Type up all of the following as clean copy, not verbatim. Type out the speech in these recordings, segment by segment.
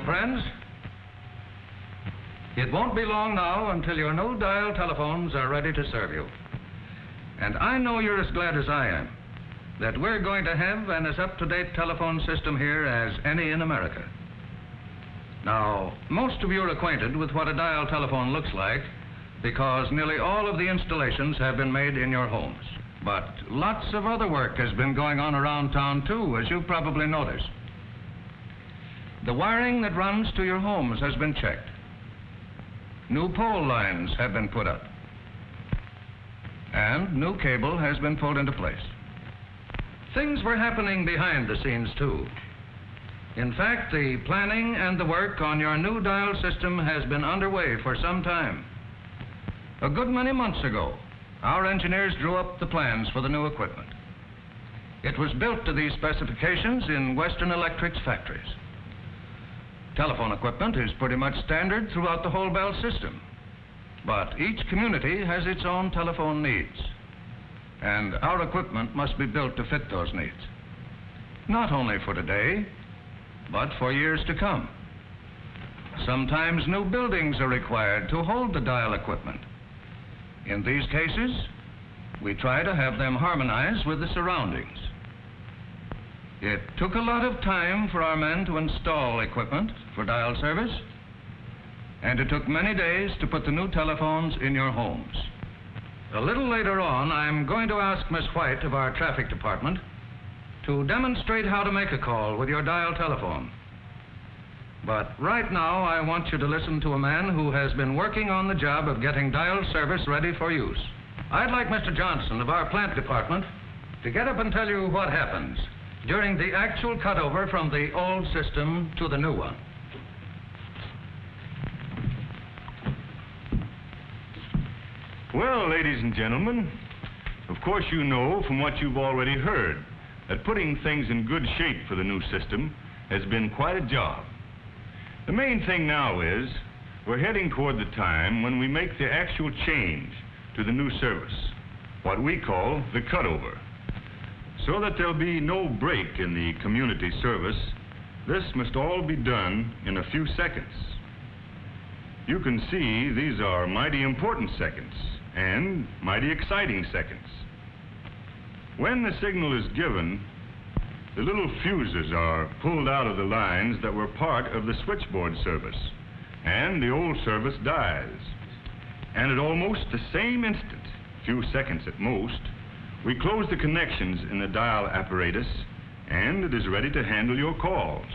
friends. It won't be long now until your new dial telephones are ready to serve you. And I know you're as glad as I am that we're going to have an as up-to-date telephone system here as any in America. Now, most of you are acquainted with what a dial telephone looks like because nearly all of the installations have been made in your homes. But lots of other work has been going on around town too, as you've probably noticed. The wiring that runs to your homes has been checked. New pole lines have been put up. And new cable has been pulled into place. Things were happening behind the scenes too. In fact, the planning and the work on your new dial system has been underway for some time. A good many months ago, our engineers drew up the plans for the new equipment. It was built to these specifications in Western Electric's factories. Telephone equipment is pretty much standard throughout the whole Bell system, but each community has its own telephone needs, and our equipment must be built to fit those needs, not only for today, but for years to come. Sometimes new buildings are required to hold the dial equipment. In these cases, we try to have them harmonize with the surroundings. It took a lot of time for our men to install equipment for dial service, and it took many days to put the new telephones in your homes. A little later on, I'm going to ask Miss White of our traffic department to demonstrate how to make a call with your dial telephone. But right now, I want you to listen to a man who has been working on the job of getting dial service ready for use. I'd like Mr. Johnson of our plant department to get up and tell you what happens during the actual cutover from the old system to the new one. Well, ladies and gentlemen, of course you know from what you've already heard that putting things in good shape for the new system has been quite a job. The main thing now is we're heading toward the time when we make the actual change to the new service, what we call the cutover. So that there'll be no break in the community service, this must all be done in a few seconds. You can see these are mighty important seconds and mighty exciting seconds. When the signal is given, the little fuses are pulled out of the lines that were part of the switchboard service, and the old service dies. And at almost the same instant, few seconds at most, we close the connections in the dial apparatus, and it is ready to handle your calls.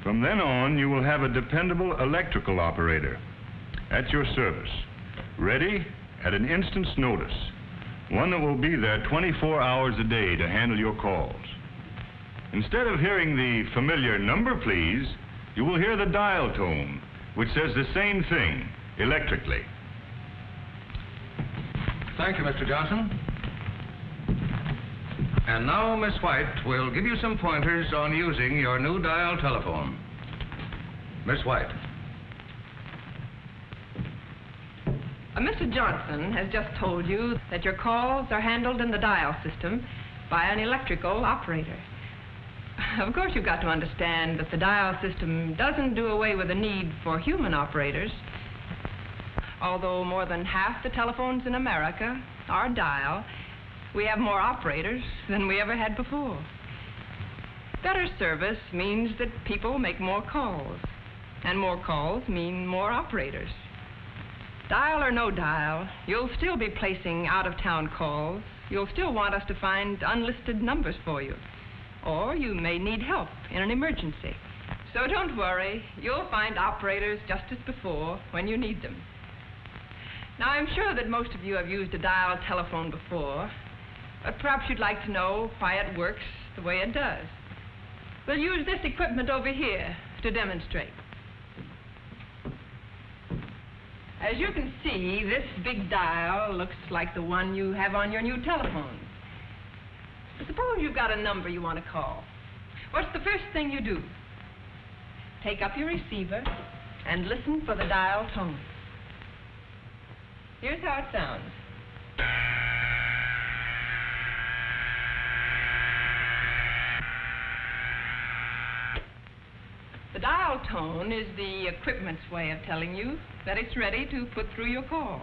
From then on, you will have a dependable electrical operator at your service, ready at an instant's notice, one that will be there 24 hours a day to handle your calls. Instead of hearing the familiar "number please," you will hear the dial tone, which says the same thing electrically. Thank you, Mr. Johnson. And now Miss White will give you some pointers on using your new dial telephone. Miss White. Mr. Johnson has just told you that your calls are handled in the dial system by an electrical operator. Of course, you've got to understand that the dial system doesn't do away with the need for human operators. Although more than half the telephones in America are dial, we have more operators than we ever had before. Better service means that people make more calls, and more calls mean more operators. Dial or no dial, you'll still be placing out-of-town calls. You'll still want us to find unlisted numbers for you. Or you may need help in an emergency. So don't worry, you'll find operators just as before when you need them. Now, I'm sure that most of you have used a dial telephone before, but perhaps you'd like to know why it works the way it does. We'll use this equipment over here to demonstrate. As you can see, this big dial looks like the one you have on your new telephone. Suppose you've got a number you want to call. What's the first thing you do? Take up your receiver and listen for the dial tone. Here's how it sounds. The dial tone is the equipment's way of telling you that it's ready to put through your call.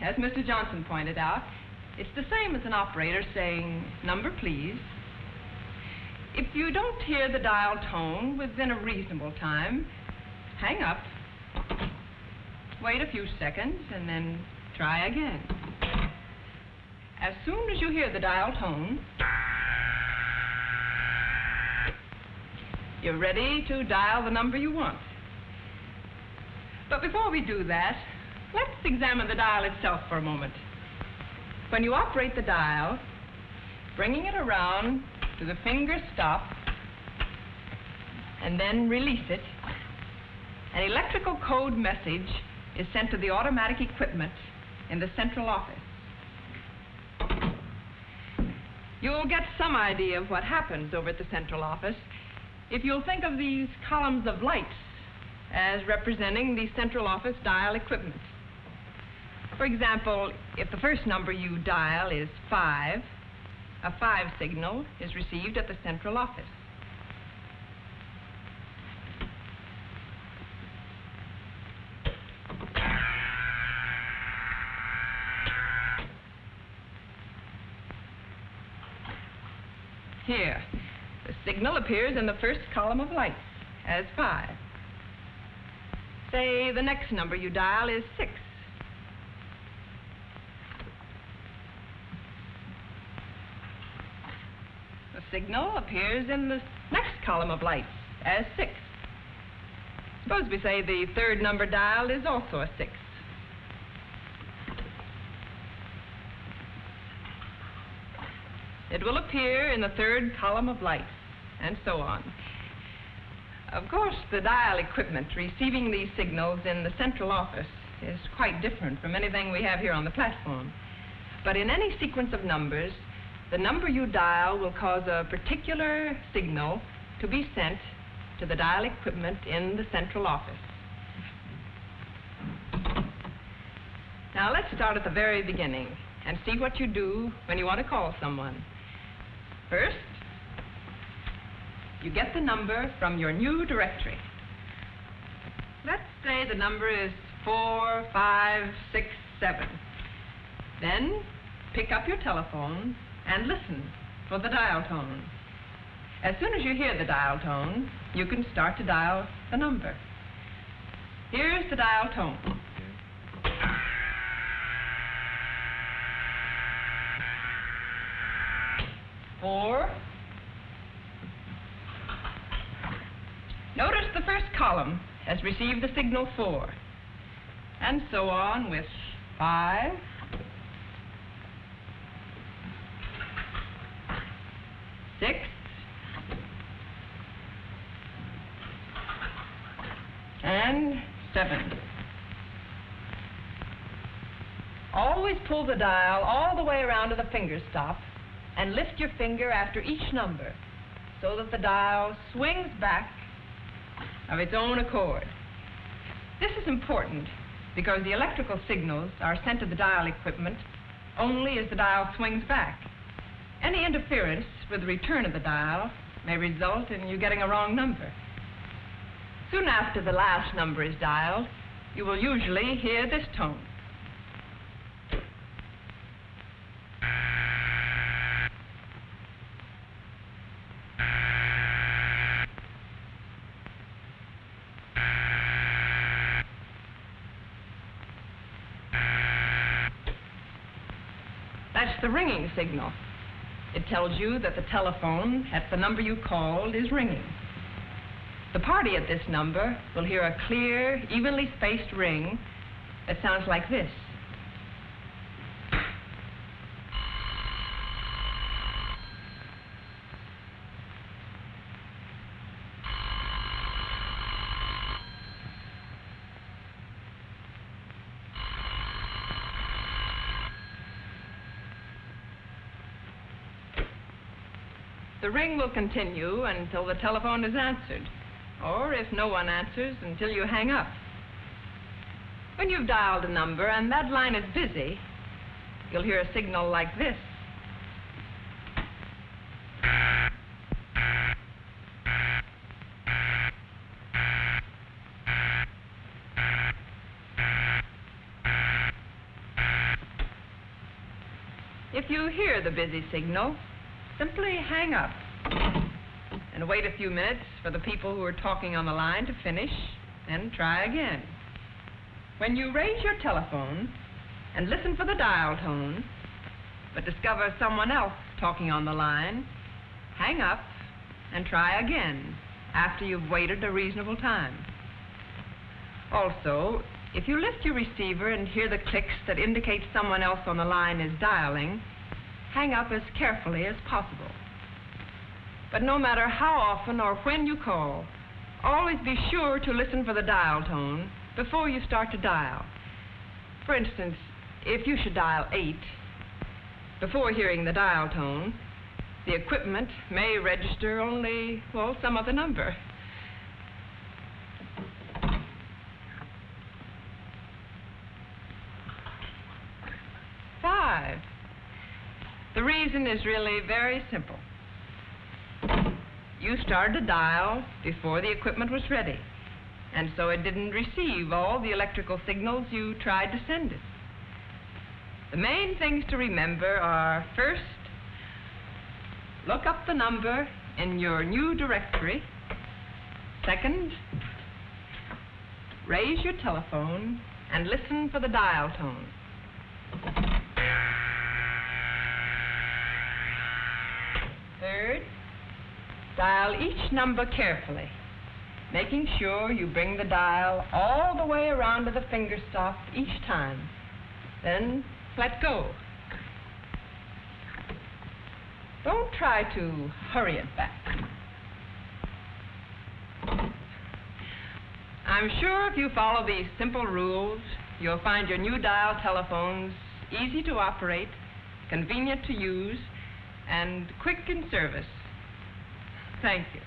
As Mr. Johnson pointed out, it's the same as an operator saying, "Number, please." If you don't hear the dial tone within a reasonable time, hang up, wait a few seconds, and then try again. As soon as you hear the dial tone, you're ready to dial the number you want. But before we do that, let's examine the dial itself for a moment. When you operate the dial, bringing it around to the finger stop and then release it, an electrical code message is sent to the automatic equipment in the central office. You'll get some idea of what happens over at the central office if you'll think of these columns of lights as representing the central office dial equipment. For example, if the first number you dial is 5, a 5 signal is received at the central office. Here, the signal appears in the first column of lights as 5. Say the next number you dial is 6. The signal appears in the next column of lights as 6. Suppose we say the third number dialed is also a 6. It will appear in the third column of lights, and so on. Of course, the dial equipment receiving these signals in the central office is quite different from anything we have here on the platform. But in any sequence of numbers, the number you dial will cause a particular signal to be sent to the dial equipment in the central office. Now, let's start at the very beginning and see what you do when you want to call someone. First, you get the number from your new directory. Let's say the number is 4567. Then, pick up your telephone and listen for the dial tone. As soon as you hear the dial tone, you can start to dial the number. Here's the dial tone. Four. Notice the first column has received the signal 4, and so on with 5, 6, and 7. Always pull the dial all the way around to the finger stop and lift your finger after each number so that the dial swings back of its own accord. This is important because the electrical signals are sent to the dial equipment only as the dial swings back. Any interference with the return of the dial may result in you getting a wrong number. Soon after the last number is dialed, you will usually hear this tone. That's the ringing signal. It tells you that the telephone at the number you called is ringing. The party at this number will hear a clear, evenly spaced ring that sounds like this. The ring will continue until the telephone is answered, or if no one answers, until you hang up. When you've dialed a number and that line is busy, you'll hear a signal like this. If you hear the busy signal, simply hang up and wait a few minutes for the people who are talking on the line to finish, then try again. When you raise your telephone and listen for the dial tone, but discover someone else talking on the line, hang up and try again after you've waited a reasonable time. Also, if you lift your receiver and hear the clicks that indicate someone else on the line is dialing, hang up as carefully as possible. But no matter how often or when you call, always be sure to listen for the dial tone before you start to dial. For instance, if you should dial 8, before hearing the dial tone, the equipment may register only, well, some other number. Five. The reason is really very simple. You started to dial before the equipment was ready, and so it didn't receive all the electrical signals you tried to send it. The main things to remember are, first, look up the number in your new directory. Second, raise your telephone and listen for the dial tone. Third, dial each number carefully, making sure you bring the dial all the way around to the finger stop each time. Then let go. Don't try to hurry it back. I'm sure if you follow these simple rules, you'll find your new dial telephones easy to operate, convenient to use, and quick in service. Thank you.